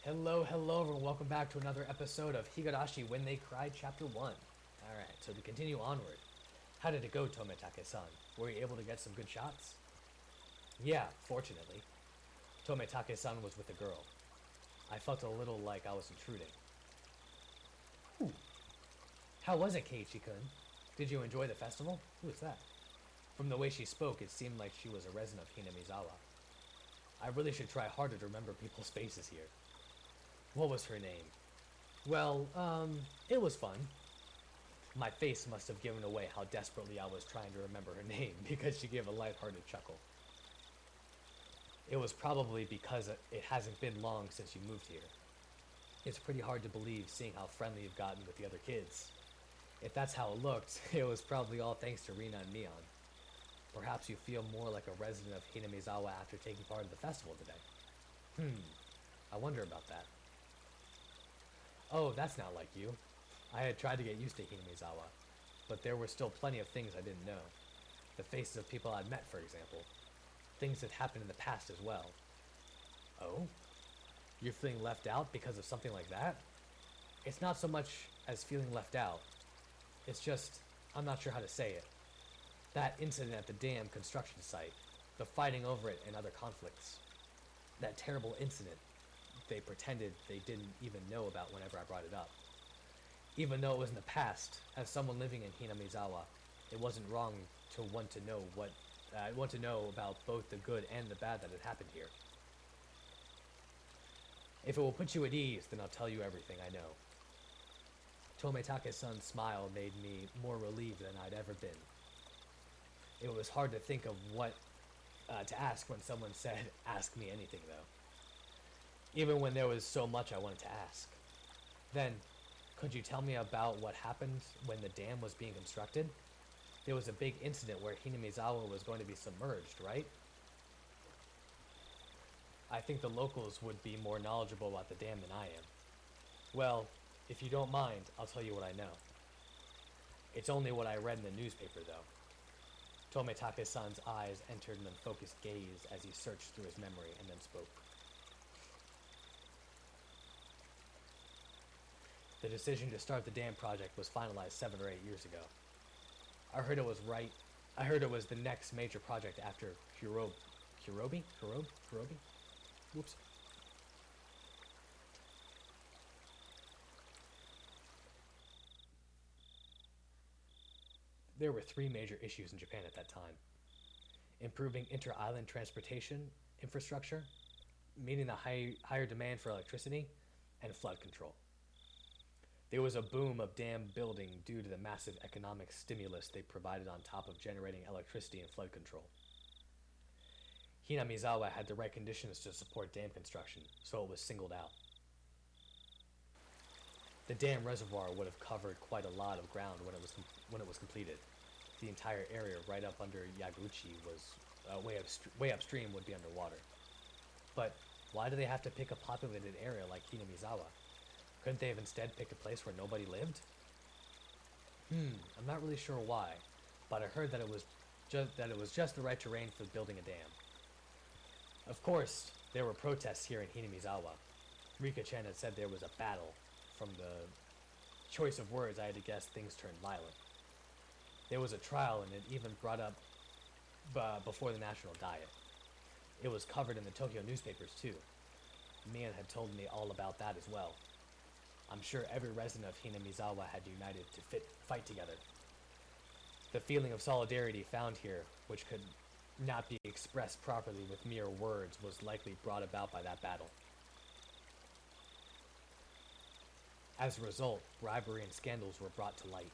Hello, everyone. Welcome back to another episode of Higurashi When They Cry, Chapter 1. Alright, so to continue onward. How did it go, Tometake-san? Were you able to get some good shots? Yeah, fortunately. Tometake-san was with a girl. I felt a little like I was intruding. Ooh. How was it, Keiichi-kun? Did you enjoy the festival? Who is that? From the way she spoke, it seemed like she was a resident of Hinamizawa. I really should try harder to remember people's faces here. What was her name? Well, it was fun. My face must have given away how desperately I was trying to remember her name because she gave a lighthearted chuckle. It was probably because it hasn't been long since you moved here. It's pretty hard to believe seeing how friendly you've gotten with the other kids. If that's how it looked, it was probably all thanks to Rina and Neon. Perhaps you feel more like a resident of Hinamizawa after taking part in the festival today. I wonder about that. Oh, that's not like you. I had tried to get used to Hinamizawa, but there were still plenty of things I didn't know. The faces of people I'd met, for example. Things that happened in the past as well. Oh? You're feeling left out because of something like that? It's not so much as feeling left out. It's just, I'm not sure how to say it. That incident at the dam construction site, the fighting over it and other conflicts. That terrible incident they pretended they didn't even know about whenever I brought it up. Even though it was in the past, as someone living in Hinamizawa, it wasn't wrong to want to know about both the good and the bad that had happened here. If it will put you at ease, then I'll tell you everything I know. Tometake-san's smile made me more relieved than I'd ever been. It was hard to think of what to ask when someone said, "Ask me anything," though. Even when there was so much I wanted to ask. Then, could you tell me about what happened when the dam was being constructed? There was a big incident where Hinamizawa was going to be submerged, right? I think the locals would be more knowledgeable about the dam than I am. Well, if you don't mind, I'll tell you what I know. It's only what I read in the newspaper, though. Tometake-san's eyes entered an unfocused gaze as he searched through his memory and then spoke. The decision to start the dam project was finalized 7 or 8 years ago. I heard it was the next major project after Kurobi? Whoops. There were 3 major issues in Japan at that time. Improving inter-island transportation infrastructure, meeting the higher demand for electricity, and flood control. There was a boom of dam building due to the massive economic stimulus they provided on top of generating electricity and flood control. Hinamizawa had the right conditions to support dam construction, so it was singled out. The dam reservoir would have covered quite a lot of ground when it was completed. The entire area right up under Yaguchi was way upstream would be underwater. But why do they have to pick a populated area like Hinamizawa? Couldn't they have instead picked a place where nobody lived? I'm not really sure why, but I heard that it was just the right terrain for building a dam. Of course, there were protests here in Hinamizawa. Rika-chan had said there was a battle. From the choice of words, I had to guess things turned violent. There was a trial, and it even brought up before the national diet. It was covered in the Tokyo newspapers, too. Mian had told me all about that as well. I'm sure every resident of Hinamizawa had united to fight together. The feeling of solidarity found here, which could not be expressed properly with mere words, was likely brought about by that battle. As a result, bribery and scandals were brought to light.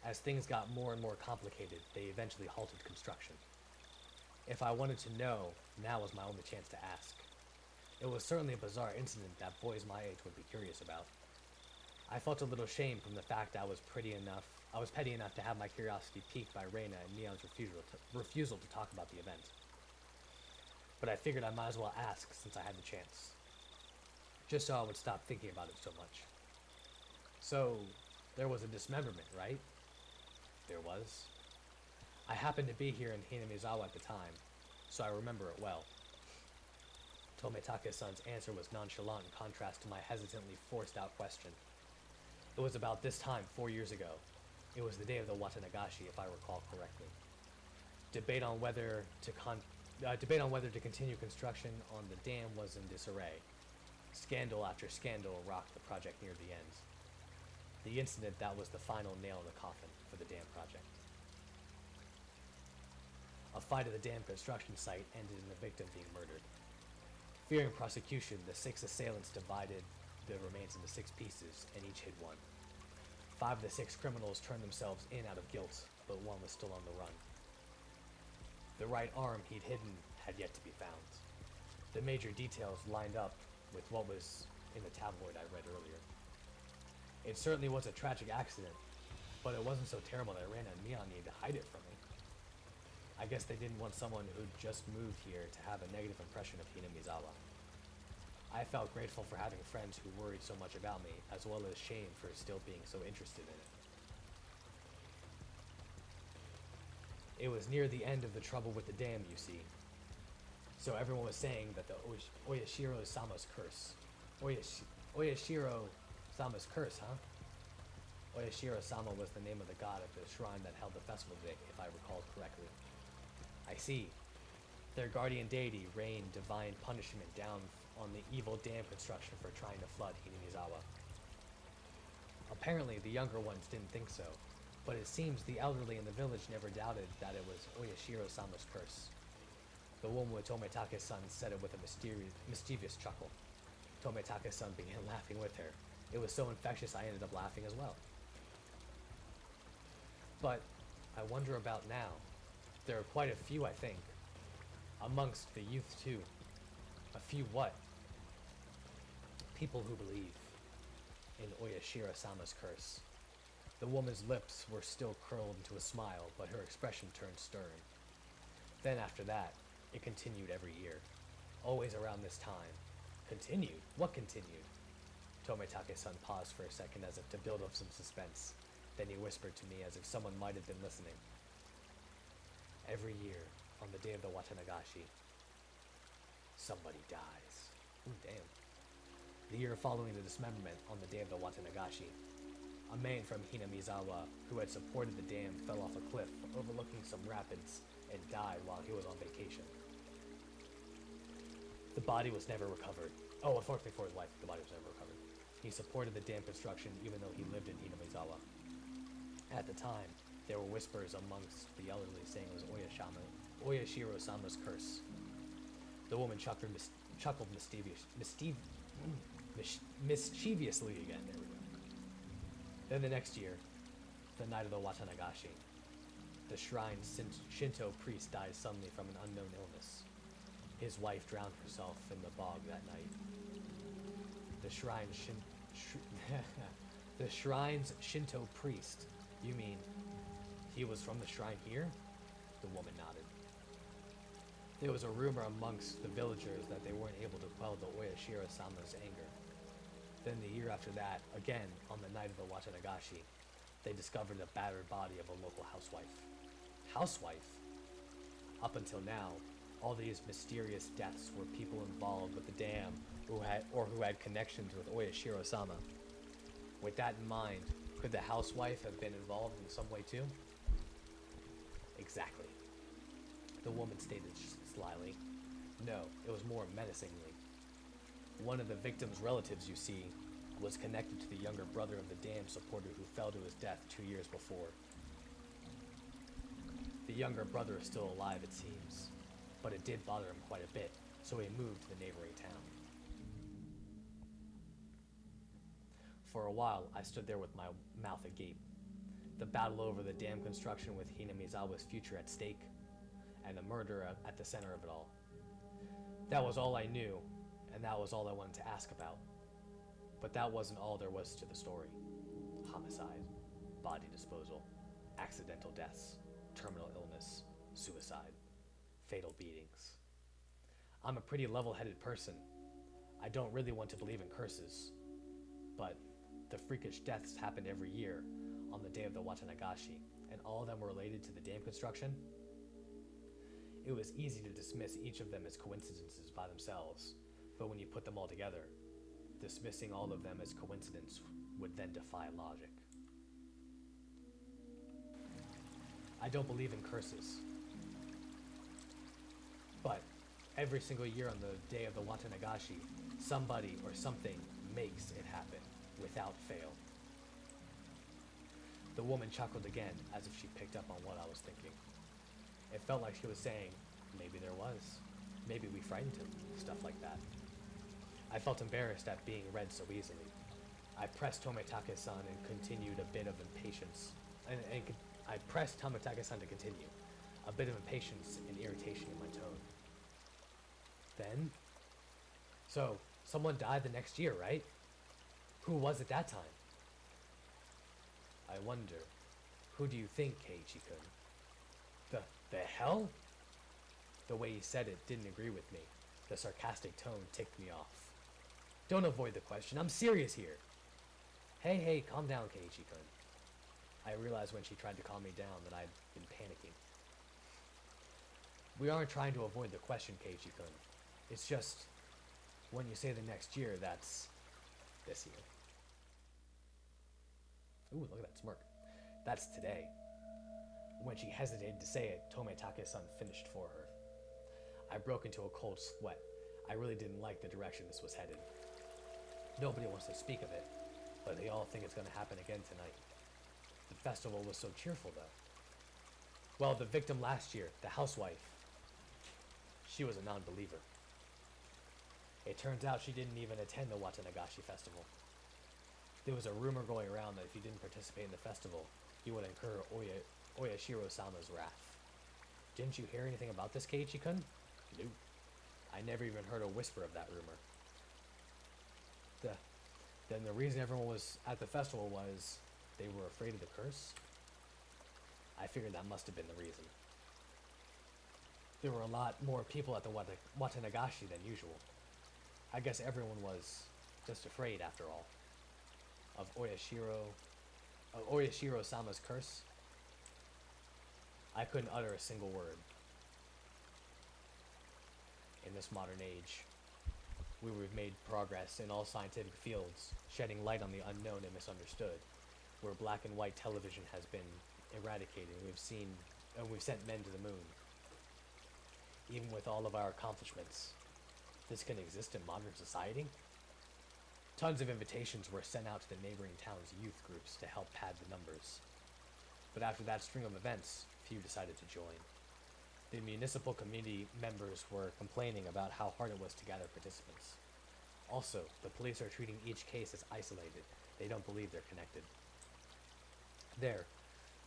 As things got more and more complicated, they eventually halted construction. If I wanted to know, now was my only chance to ask. It was certainly a bizarre incident that boys my age would be curious about. I felt a little shame from the fact I was petty enough to have my curiosity piqued by Reina and Neon's refusal to talk about the event. But I figured I might as well ask since I had the chance. Just so I would stop thinking about it so much. So, there was a dismemberment, right? There was. I happened to be here in Hinamizawa at the time, so I remember it well. Tomitake-san's answer was nonchalant in contrast to my hesitantly forced-out question. It was about this time 4 years ago. It was the day of the Watanagashi, if I recall correctly. Debate on whether to continue construction on the dam was in disarray. Scandal after scandal rocked the project near the end. The incident that was the final nail in the coffin for the dam project. A fight at the dam construction site ended in the victim being murdered. Fearing prosecution, the 6 assailants divided the remains into 6 pieces, and each hid one. 5 of the 6 criminals turned themselves in out of guilt, but one was still on the run. The right arm he'd hidden had yet to be found. The major details lined up with what was in the tabloid I read earlier. It certainly was a tragic accident, but it wasn't so terrible that Rana and Mion needed to hide it from me. I guess they didn't want someone who'd just moved here to have a negative impression of Hinamizawa. I felt grateful for having friends who worried so much about me, as well as shame for still being so interested in it. It was near the end of the trouble with the dam, you see. So everyone was saying that the Oyashiro-sama's curse. Oyashiro-sama's curse, huh? Oyashiro-sama was the name of the god at the shrine that held the festival day, if I recall correctly. I see. Their guardian deity rained divine punishment down on the evil dam construction for trying to flood Hinamizawa. Apparently, the younger ones didn't think so, but it seems the elderly in the village never doubted that it was Oyashiro-sama's curse. The woman with Tomitake-san said it with a mischievous chuckle. Tomitake-san began laughing with her. It was so infectious I ended up laughing as well. But I wonder about now. There are quite a few, I think. Amongst the youth, too. A few what? People who believe in Oyashiro-sama's curse. The woman's lips were still curled into a smile, but her expression turned stern. Then after that, it continued every year. Always around this time. Continued? What continued? Tomitake-san paused for a second as if to build up some suspense. Then he whispered to me as if someone might have been listening. Every year, on the day of the Watanagashi, somebody dies. Ooh, damn. The year following the dismemberment, on the day of the Watanagashi, a man from Hinamizawa who had supported the dam fell off a cliff overlooking some rapids and died while he was on vacation. The body was never recovered. Oh, unfortunately for his wife, the body was never recovered. He supported the dam construction even though he lived in Hinamizawa. At the time, there were whispers amongst the elderly saying it was Oyashiro-sama's curse. The woman chuckled mischievously again. There we go. Then the next year, the night of the Watanagashi, the shrine's Shinto priest died suddenly from an unknown illness. His wife drowned herself in the bog that night. The shrine's Shinto priest. You mean he was from the shrine here? The woman nodded. There was a rumor amongst the villagers that they weren't able to quell the Oyashiro-sama's anger. Then the year after that, again on the night of the Watanagashi, they discovered the battered body of a local housewife. Housewife? Up until now, all these mysterious deaths were people involved with the dam who had connections with Oyashiro-sama. With that in mind, could the housewife have been involved in some way too? Exactly. The woman stated slyly. No, it was more menacingly. One of the victim's relatives, you see, was connected to the younger brother of the dam supporter who fell to his death 2 years before. The younger brother is still alive, it seems, but it did bother him quite a bit, so he moved to the neighboring town. For a while, I stood there with my mouth agape. The battle over the dam construction with Hinamizawa's future at stake, and the murder at the center of it all. That was all I knew, and that was all I wanted to ask about. But that wasn't all there was to the story. Homicide, body disposal, accidental deaths, terminal illness, suicide, fatal beatings. I'm a pretty level-headed person. I don't really want to believe in curses, but the freakish deaths happened every year on the day of the Watanagashi, and all of them were related to the dam construction. It was easy to dismiss each of them as coincidences by themselves, But when you put them all together, dismissing all of them as coincidence would then defy logic. I don't believe in curses. But every single year on the day of the Watanagashi, somebody or something makes it happen without fail. The woman chuckled again as if she picked up on what I was thinking. It felt like she was saying, maybe there was. Maybe we frightened him. Stuff like that. I felt embarrassed at being read so easily. I pressed Tomitake-san and continued a bit of impatience. I pressed Tomitake-san to continue. A bit of impatience and irritation in my tone. Then? So, someone died the next year, right? Who was it that time? I wonder, who do you think, Keiichi-kun? The hell? The way he said it didn't agree with me. The sarcastic tone ticked me off. Don't avoid the question, I'm serious here. Hey, calm down, Keiichi-kun. I realized when she tried to calm me down that I'd been panicking. We aren't trying to avoid the question, Keiichi-kun. It's just, when you say the next year, that's this year. Ooh, look at that smirk. That's today. When she hesitated to say it, Tomitake-san finished for her. I broke into a cold sweat. I really didn't like the direction this was headed. Nobody wants to speak of it, but they all think it's going to happen again tonight. The festival was so cheerful, though. Well, the victim last year, the housewife, she was a non-believer. It turns out she didn't even attend the Watanagashi festival. There was a rumor going around that if you didn't participate in the festival, you would incur Oyashiro-sama's wrath. Didn't you hear anything about this, Keiichi-kun? No. I never even heard a whisper of that rumor. Then the reason everyone was at the festival was they were afraid of the curse? I figured that must have been the reason. There were a lot more people at the Watanagashi than usual. I guess everyone was just afraid, after all, of Oyashiro-sama's curse. I couldn't utter a single word. In this modern age, we've made progress in all scientific fields, shedding light on the unknown and misunderstood, where black and white television has been eradicated. We've sent men to the moon. Even with all of our accomplishments, this can exist in modern society? Tons of invitations were sent out to the neighboring town's youth groups to help pad the numbers. But after that string of events, few decided to join. The municipal committee members were complaining about how hard it was to gather participants. Also, the police are treating each case as isolated. They don't believe they're connected. They're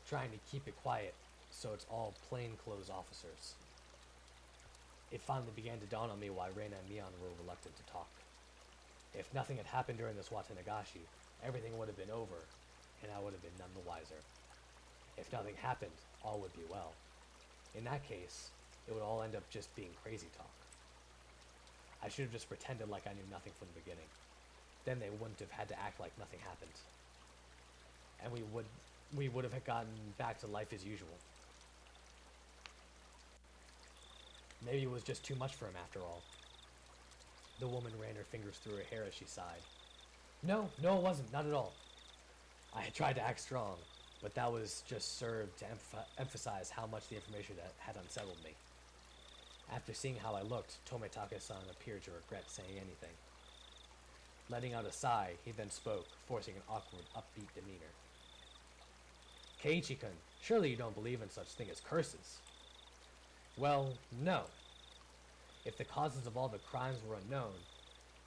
trying to keep it quiet, so it's all plainclothes officers. It finally began to dawn on me why Reina and Mion were reluctant to talk. If nothing had happened during this Watanagashi, everything would have been over, and I would have been none the wiser. If nothing happened, all would be well. In that case, it would all end up just being crazy talk. I should have just pretended like I knew nothing from the beginning. Then they wouldn't have had to act like nothing happened. And we would have gotten back to life as usual. Maybe it was just too much for him after all. The woman ran her fingers through her hair as she sighed. No, it wasn't, not at all. I had tried to act strong, but that was just served to emphasize how much the information had unsettled me. After seeing how I looked, Tomitake-san appeared to regret saying anything. Letting out a sigh, he then spoke, forcing an awkward, upbeat demeanor. Keiichi-kun, surely you don't believe in such thing as curses? Well, no. If the causes of all the crimes were unknown,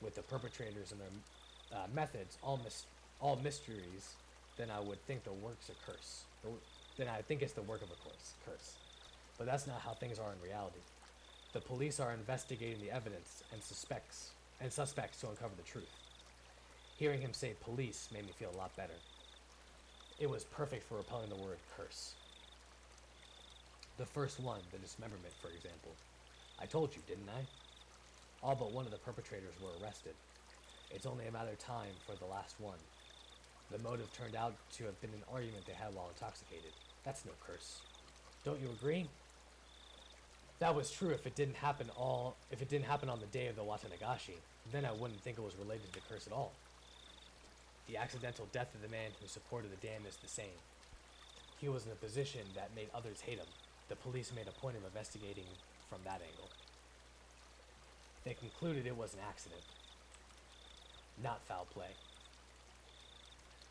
with the perpetrators and their methods all mysteries, then I would think the work's a curse. Then I think it's the work of a curse. But that's not how things are in reality. The police are investigating the evidence and suspects to uncover the truth. Hearing him say police made me feel a lot better. It was perfect for repelling the word curse. The first one, the dismemberment, for example. I told you, didn't I? All but one of the perpetrators were arrested. It's only a matter of time for the last one. The motive turned out to have been an argument they had while intoxicated. That's no curse. Don't you agree? That was true if it didn't happen on the day of the Watanagashi. Then I wouldn't think it was related to the curse at all. The accidental death of the man who supported the dam is the same. He was in a position that made others hate him. The police made a point of investigating from that angle. They concluded it was an accident, not foul play.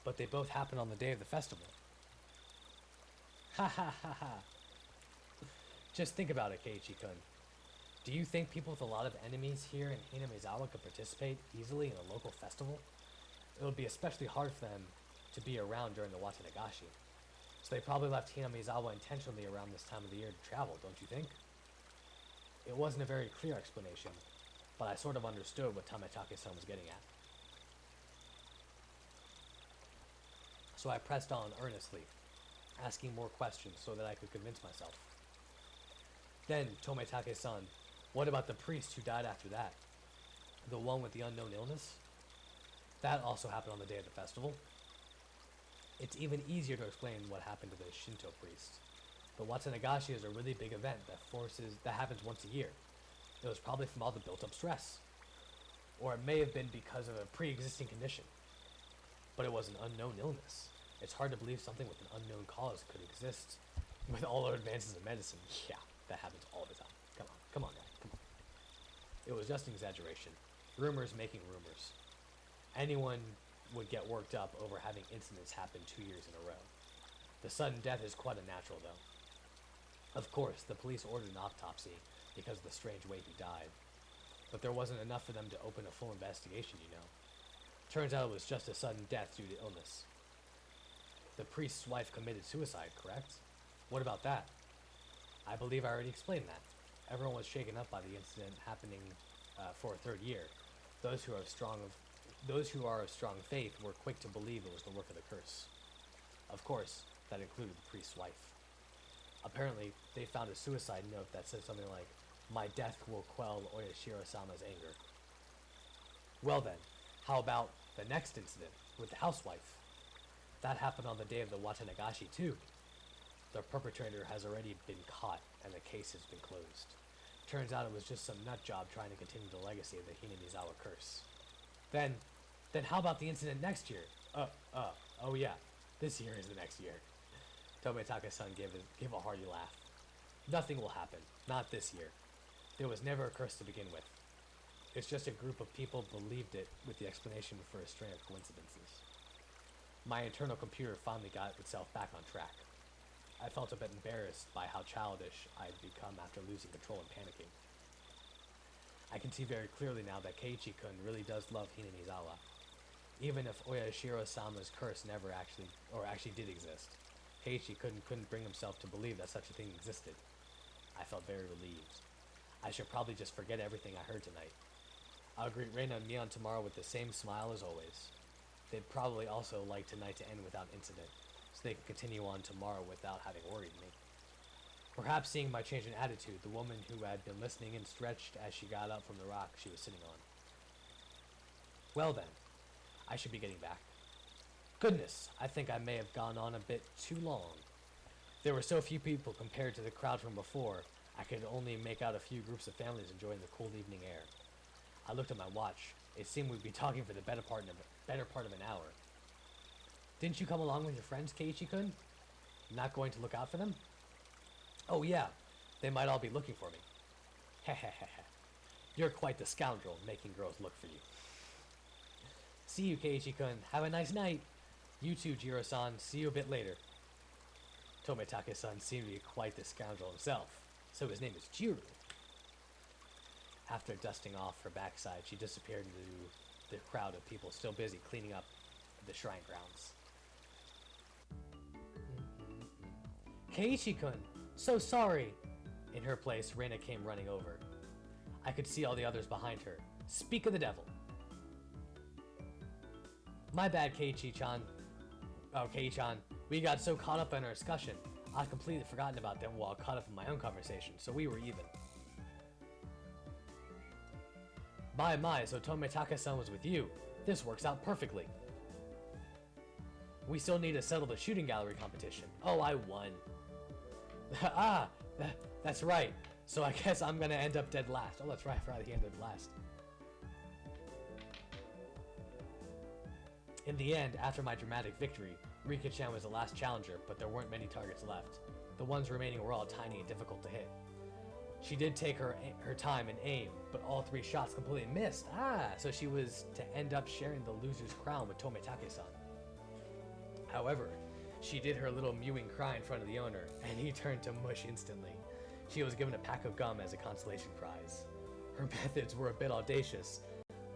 But they both happened on the day of the festival. Ha ha ha ha. Just think about it, Keiichi-kun. Do you think people with a lot of enemies here in Hinamizawa could participate easily in a local festival? It would be especially hard for them to be around during the Watanagashi. So they probably left Hinamizawa intentionally around this time of the year to travel, don't you think? It wasn't a very clear explanation, but I sort of understood what Tametake-san was getting at. So I pressed on earnestly, asking more questions so that I could convince myself. Then, Tometake-san, what about the priest who died after that? The one with the unknown illness? That also happened on the day of the festival. It's even easier to explain what happened to the Shinto priest. The Watanagashi is a really big event that happens once a year. It was probably from all the built-up stress. Or it may have been because of a pre-existing condition. But it was an unknown illness. It's hard to believe something with an unknown cause could exist with all our advances in medicine. Yeah, that happens all the time. Come on, guys, come on. It was just an exaggeration. Rumors making rumors. Anyone would get worked up over having incidents happen 2 years in a row. The sudden death is quite unnatural, though. Of course, the police ordered an autopsy because of the strange way he died. But there wasn't enough for them to open a full investigation, you know. Turns out it was just a sudden death due to illness. The priest's wife committed suicide, correct? What about that? I believe I already explained that. Everyone was shaken up by the incident happening for a third year. Those who are of strong faith were quick to believe it was the work of the curse. Of course, that included the priest's wife. Apparently, they found a suicide note that said something like, "My death will quell Oyashiro-sama's anger." Well then, how about the next incident with the housewife? That happened on the day of the Watanagashi too. The perpetrator has already been caught and the case has been closed. Turns out it was just some nut job trying to continue the legacy of the Hinamizawa curse. Then how about the incident next year? Oh yeah, this year is the next year. Tometake-san gave a hearty laugh. Nothing will happen, not this year. There was never a curse to begin with. It's just a group of people believed it with the explanation for a string of coincidences. My internal computer finally got itself back on track. I felt a bit embarrassed by how childish I'd become after losing control and panicking. I can see very clearly now that Keiichi-kun really does love Hinamizawa. Even if Oyashiro-sama's curse never actually did exist, Keiichi-kun couldn't bring himself to believe that such a thing existed. I felt very relieved. I should probably just forget everything I heard tonight. I'll greet Reina and Mion tomorrow with the same smile as always. They'd probably also like tonight to end without incident, so they could continue on tomorrow without having worried me. Perhaps seeing my change in attitude, the woman who had been listening in stretched as she got up from the rock she was sitting on. Well then, I should be getting back. Goodness, I think I may have gone on a bit too long. There were so few people compared to the crowd from before, I could only make out a few groups of families enjoying the cool evening air. I looked at my watch. It seemed we'd be talking for the better part of an hour. Didn't you come along with your friends, Keiichi-kun? Not going to look out for them? Oh yeah, they might all be looking for me. Hehehehe. You're quite the scoundrel, making girls look for you. See you, Keiichi-kun. Have a nice night. You too, Jiro-san. See you a bit later. Tometake-san seemed to be quite the scoundrel himself, so his name is Jiro. After dusting off her backside, she disappeared into the crowd of people still busy cleaning up the shrine grounds. Keiichi-kun, so sorry! In her place, Reina came running over. I could see all the others behind her. Speak of the devil. My bad, Keiichi-chan. Oh, Kei-chan, we got so caught up in our discussion, I'd completely forgotten about them while caught up in my own conversation, so we were even. My, so Tometake-san was with you. This works out perfectly. We still need to settle the shooting gallery competition. Oh, I won. That's right. So I guess I'm gonna end up dead last. Oh, that's right, I forgot he ended last. In the end, after my dramatic victory, Rika-chan was the last challenger, but there weren't many targets left. The ones remaining were all tiny and difficult to hit. She did take her time and aim, but all 3 shots completely missed. So she was to end up sharing the loser's crown with Tomitake-san. However, she did her little mewing cry in front of the owner, and he turned to mush instantly. She was given a pack of gum as a consolation prize. Her methods were a bit audacious,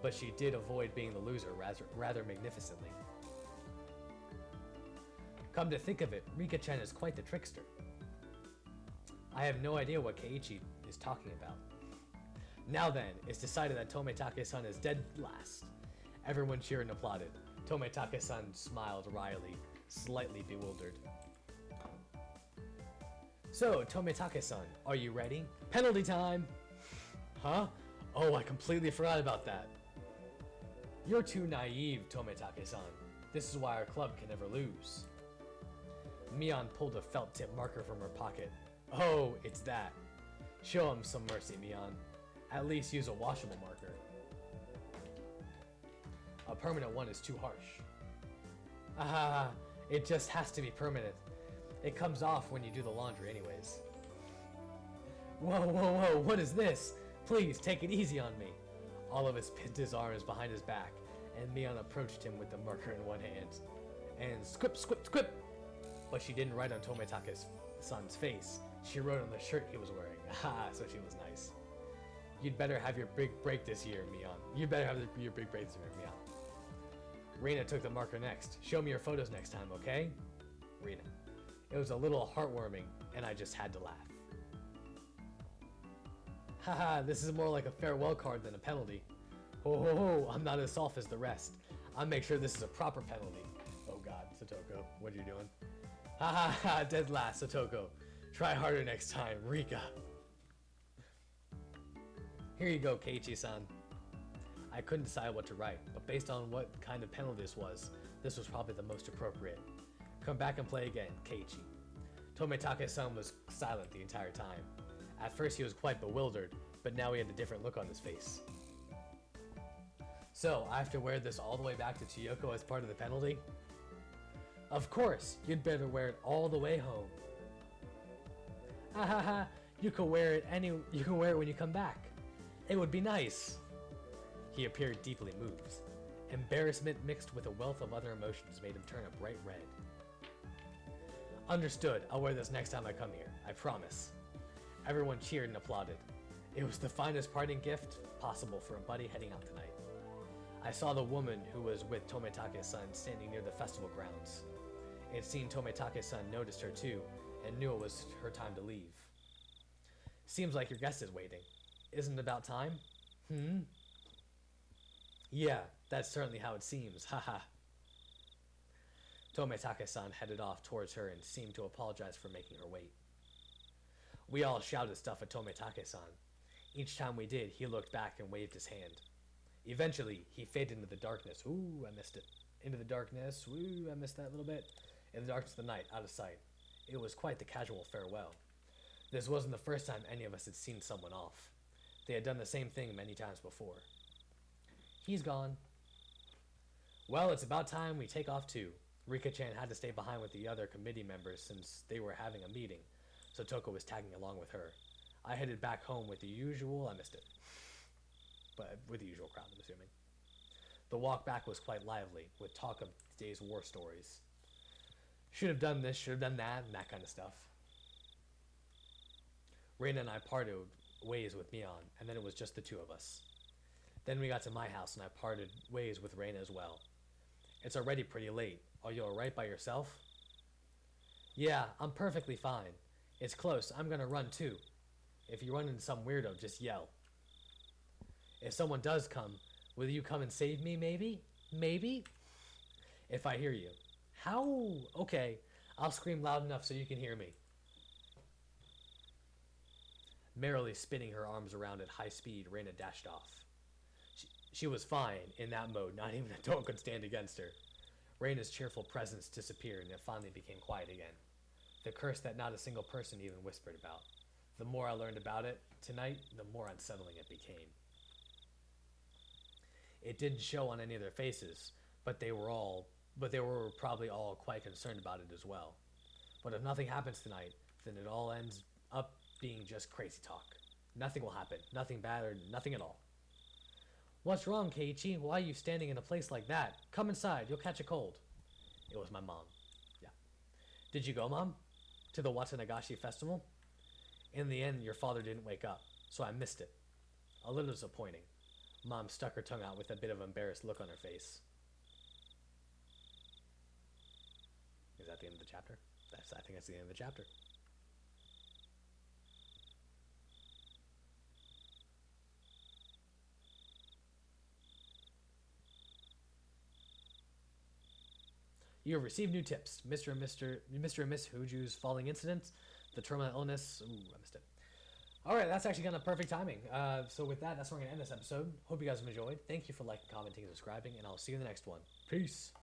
but she did avoid being the loser rather magnificently. Come to think of it, Rika-chan is quite the trickster. I have no idea what Keiichi is talking about. Now then, it's decided that Tomitake-san is dead last. Everyone cheered and applauded. Tomitake-san smiled wryly, slightly bewildered. So, Tomitake-san, are you ready? Penalty time! Huh? Oh, I completely forgot about that. You're too naive, Tomitake-san. This is why our club can never lose. Mion pulled a felt tip marker from her pocket. Oh, it's that. Show him some mercy, Mion. At least use a washable marker. A permanent one is too harsh. It just has to be permanent. It comes off when you do the laundry anyways. Whoa, what is this? Please, take it easy on me. Olivis pinned his arms behind his back, and Mion approached him with the marker in one hand. And squip! But she didn't write on Tomitake-san's face. She wrote on the shirt he was wearing. So she was nice. You'd better have your big break this year, Mion. You'd better have your big break this year, Mion. Reina took the marker next. Show me your photos next time, okay? Reina. It was a little heartwarming, and I just had to laugh. This is more like a farewell card than a penalty. I'm not as soft as the rest. I'll make sure this is a proper penalty. Oh god, Satoko, what are you doing? Dead last, Satoko. Try harder next time, Rika. Here you go, Keiichi-san. I couldn't decide what to write, but based on what kind of penalty this was probably the most appropriate. Come back and play again, Keiichi. Tomitake-san was silent the entire time. At first he was quite bewildered, but now he had a different look on his face. So, I have to wear this all the way back to Chiyoko as part of the penalty? Of course, you'd better wear it all the way home. You can wear it when you come back. It would be nice. He appeared deeply moved. Embarrassment mixed with a wealth of other emotions made him turn a bright red. Understood, I'll wear this next time I come here, I promise. Everyone cheered and applauded. It was the finest parting gift possible for a buddy heading out tonight. I saw the woman who was with Tomitake-san standing near the festival grounds. It seemed Tomitake-san noticed her too, and knew it was her time to leave. Seems like your guest is waiting. Isn't it about time? Yeah, that's certainly how it seems, haha. Tomitake-san headed off towards her and seemed to apologize for making her wait. We all shouted stuff at Tomitake-san. Each time we did, he looked back and waved his hand. Eventually, he faded into the darkness. Ooh, I missed it. Into the darkness. Ooh, I missed that little bit. In the darkness of the night, out of sight. It was quite the casual farewell. This wasn't the first time any of us had seen someone off. They had done the same thing many times before. He's gone. Well, it's about time we take off too. Rika-chan had to stay behind with the other committee members since they were having a meeting, so Toko was tagging along with her. I headed back home with the usual, I missed it. But with the usual crowd, I'm assuming. The walk back was quite lively, with talk of today's war stories. Should have done this, should have done that, and that kind of stuff. Reina and I parted ways with Mion, and then it was just the two of us. Then we got to my house, and I parted ways with Reina as well. It's already pretty late. Are you alright by yourself? Yeah, I'm perfectly fine. It's close. I'm gonna run too. If you run into some weirdo, just yell. If someone does come, will you come and save me, maybe? Maybe? If I hear you. How? Okay, I'll scream loud enough so you can hear me. Merrily spinning her arms around at high speed, Reina dashed off. She was fine in that mode, not even a dog could stand against her. Reina's cheerful presence disappeared and it finally became quiet again. The curse that not a single person even whispered about. The more I learned about it tonight, the more unsettling it became. It didn't show on any of their faces, but they were probably all quite concerned about it as well. But if nothing happens tonight, then it all ends up being just crazy talk. Nothing will happen, nothing bad or nothing at all. What's wrong, Keiichi? Why are you standing in a place like that? Come inside, you'll catch a cold. It was my mom. Yeah. Did you go, Mom? To the Watanagashi festival? In the end, your father didn't wake up, so I missed it. A little disappointing. Mom stuck her tongue out with a bit of embarrassed look on her face. Is that the end of the chapter? I think that's the end of the chapter. You have received new tips. Mr. and Miss Huju's falling incident, the terminal illness. Ooh, I missed it. All right, that's actually kind of perfect timing. So with that, that's where we're going to end this episode. Hope you guys have enjoyed. Thank you for liking, commenting, and subscribing, and I'll see you in the next one. Peace.